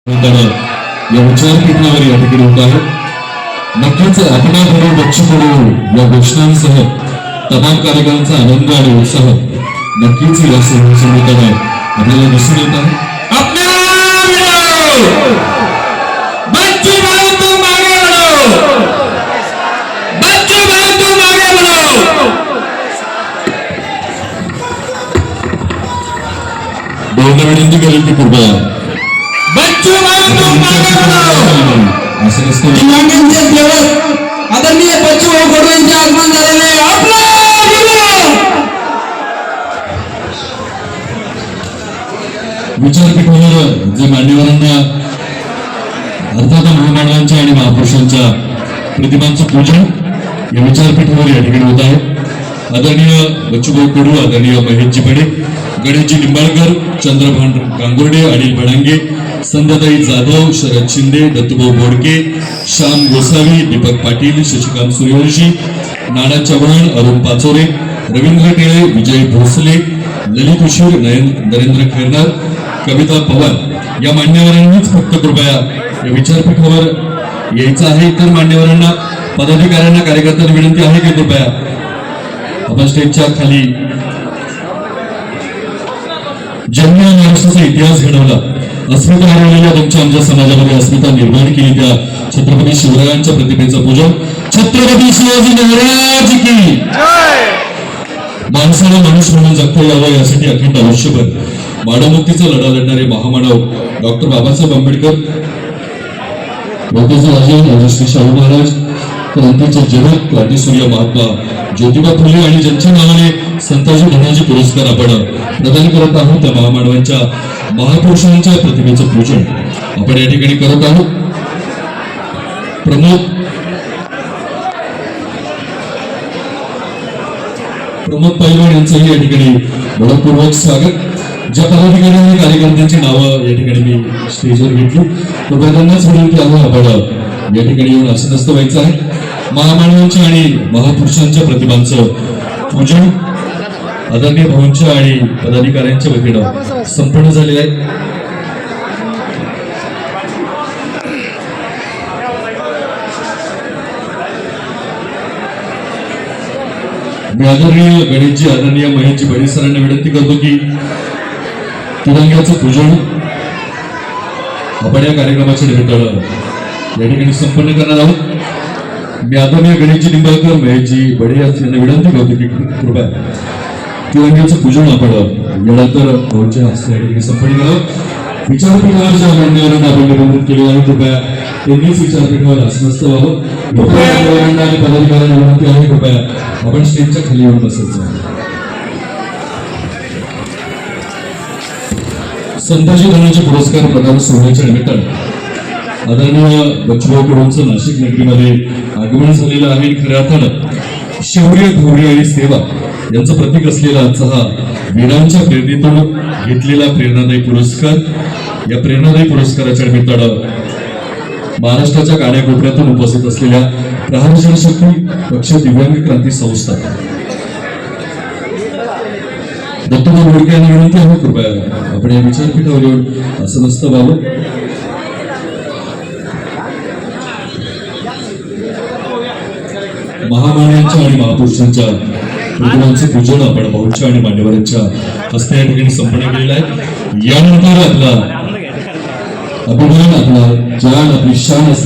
या विचारपीठावर या ठिकाणी होत आहे. नक्कीच आपल्या घरी बच्चू कडू या घोषणांसह तमाम कार्यक्रमांचा आनंद आणि उत्साह नक्कीच या संहितेने आपल्याला दिसून येत आहे. बहुधा विनंती करेल की कृपया असं नसतं. आदरणीय बच्चू भाऊ कडू यांचे आगमन झालेले आहे. विचारपीठावर जे मान्यवरांना अर्थात महामानवांच्या आणि महापुरुषांच्या प्रतिमांचं पूजन या विचारपीठावर या ठिकाणी होत आहे. आदरणीय बच्चूभाऊ कडू, आदरणीय महेशजी पडे, गणेशजी निंबाळकर, चंद्रभान गांगुर्डे, अनिल भडांगे, संध्याताई जाधव, शरद शिंदे, दत्तूभाऊ बोडके, श्याम गोसावी, दीपक पाटील, शशिकांत सूर्यवंशी, नाना चव्हाण, अरुण पाचोरे, रवींद्र टेळे, विजय भोसले, ललित उशीर, नरेंद्र खैरनार, कविता पवार या मान्यवरांनीच फक्त कृपया या विचारपीठावर यायचं आहे. इतर मान्यवरांना, पदाधिकाऱ्यांना, कार्यकर्त्यांना विनंती आहे की कृपया आपण स्टेजच्या खाली ज्यांनी महाराष्ट्राचा इतिहास घडवला, अस्मिता हरवलेल्या तुमच्या आमच्या समाजामध्ये अस्मिता निर्माण केली त्या छत्रपती शिवरायांच्या प्रतिमेचं पूजन. छत्रपती शिवाजी महाराज की माणसाला माणूस म्हणून जगता यावं यासाठी अखंड आयुष्यभर मानवमुक्तीचा लढा लढणारे महामानव डॉक्टर बाबासाहेब आंबेडकर, लोकशाही राजे राजश्री शाहू महाराज, क्रांतीचे जनक क्रांतीसूर्य महात्मा ज्योतिबा फुले आणि ज्यांच्या नावाने संताजी धनाजी पुरस्कार आपण प्रदान करत आहोत त्या महामानवांच्या महापुरुषांच्या प्रतिमेचं पूजन आपण या ठिकाणी करत आहोत. प्रमोद पैलवान यांचंही या ठिकाणी मनपूर्वक स्वागत. ज्या पदाधिकाऱ्यांनी कार्यकर्त्यांची नावं या ठिकाणी मी स्टेजवर घेतली तर त्यांनाच विनंती आहे आपण या ठिकाणी येऊन आसनस्थ व्हायचं आहे. महामानवांच्या आणि महापुरुषांच्या प्रतिमांचं पूजन आदरणीय भाऊंच्या आणि पदाधिकाऱ्यांच्या वतीनं संपन्न झालेलं आहे. मी आदरणीय गणेशजी, आदरणीय महेशजी बडे सरांना विनंती करतो की तिरंग्याचं पूजन आपण या कार्यक्रमाच्या निमित्तानं या ठिकाणी संपन्न करणार आहोत. मी आदरणीय गणेशजी निंबाळकर, महेशजी बडे यांना विनंती करतो की कृपया तिरंग्याचं पूजन आपण यानंतर भाऊंच्या हस्ते या ठिकाणी संपन्न करावं. विचारपीठावरच्या मान्यवरांना आपण निमंत्रित केले आहे, कृपया त्यांनीच विचारपीठावर आसनस्थ व्हावं. मान्यवरांना आणि पदाधिकाऱ्यांना विनंती आहे कृपया आपण स्टेजच्या खाली येऊन बसायचं. संताजी धनाजी पुरस्कार प्रदान सोहळ्याच्या निमित्तानं आदरणीय बच्चूभाऊ कडूंचं नाशिक नगरीमध्ये आगमन झालेलं आहे. खऱ्या अर्थानं शौर्य, धैर्य आणि सेवा यांचं प्रतीक असलेला आजचा हा वीरांच्या प्रेरणेतून घेतलेला प्रेरणादायी पुरस्कार. या प्रेरणादायी पुरस्काराच्या निमित्तानं महाराष्ट्राच्या कानाकोपऱ्यातून उपस्थित असलेल्या प्रहार जनशक्ती पक्ष दिव्यांग क्रांती संस्था दत्तूभाऊ बोडके यांना विनंती आहे कृपया आपण या विचारपीठावर येऊन आसनस्थ व्हावं. महामानवांच्या आणि महापुरुषांच्या प्रतिमांचं पूजन आपण भाऊंच्या आणि मान्यवरांच्या हस्ते या ठिकाणी संपन्न केलेलं आहे. यानंतर आपला अभिमान, आपला जाण, आपली शान असते